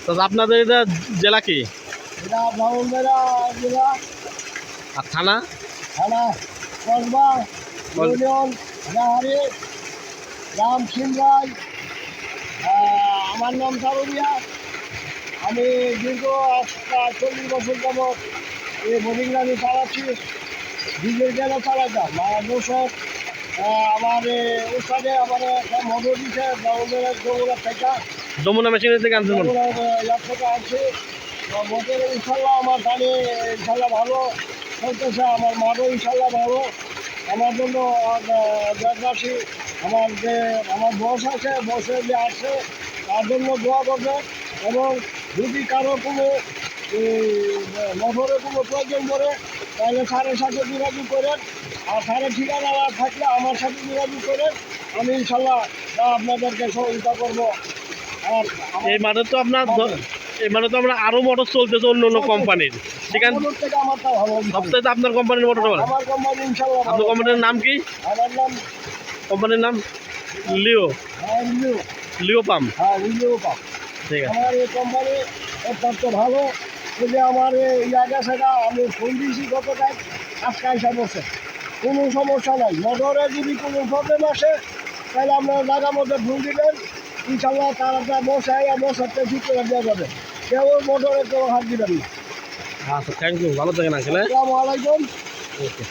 তো আপনাদের এটা জেলা কি? এটা ব্রাহ্মণবাড়িয়া জেলা। আর থানা? থানা কসবা ইউনিয়ন রাহারি গ্রাম সিমরাই। আমার নাম সারুরিয়া। আমি দীর্ঘ 40 বছর যাবৎ এই বোর্ডিং লাইনে চালাচ্ছি। ডিজেল ট্রেনও চালাতাম বছর। আমার ওস্তাদে আমার একটা মদত দিচ্ছে ব্রাহ্মণবাড়িয়ার যমুনা থেকে। যমুনা মেশিনের থেকে আনছেন মনে? ইয়ার থেকে আসছি। মোটর ইনশাল্লাহ আমার গাড়ি ইনশাল্লাহ ভালো চলতেছে। আমার মাঠও ইনশাল্লাহ ভালো। আমার জন্য দেশবাসী আমার বস আছে, বসে যে আসছে তার জন্য দোয়া করবে। এবং যদি কারো কোনো মোটরের কোনো প্রয়োজন পড়ে তাহলে স্যারের সাথে যোগাযোগ করেন। আর স্যারের ঠিকানা থাকলে আমার সাথে যোগাযোগ করেন। আমি ইনশাল্লাহ আপনাদেরকে সহযোগিতা করবো। আর এই মাঠে তো আপনার এই মাঠে তো আমরা আরো মোটর চলতেছে অন্য অন্য কোম্পানির, সেখান থেকে আমারটা ভালো। সবথেকে আপনার কোম্পানির মোটরটা ভালো। আমার কোম্পানি ইনশাল্লাহ। আপনার কোম্পানির নাম কি? আমার নাম কোম্পানির নাম লিও। রিজু। লিও পাম্প। হ্যাঁ, রিজু পাম্প। ঠিক আছে। আমার এই কোম্পানি অত্যন্ত ভালো। এই যে আমার এই জায়গা সেটা আমি ফোন দিয়েছি গতকাল, আজকে এসে বসে কোনো সমস্যা নাই। মোটরে যদি কোনো প্রবলেম আসে তাহলে আপনার জায়গা মধ্যে ফোন দিবেন, ইনশাল্লাহ তার একটা বসাতে ঠিক করে দেওয়া যাবে। কেউ মোটরে কেউ হাত দিবেন না। আচ্ছা, থ্যাংক ইউ, ভালো থাকেন আঙ্কেল। আসসালামু আলাইকুম। ওকে।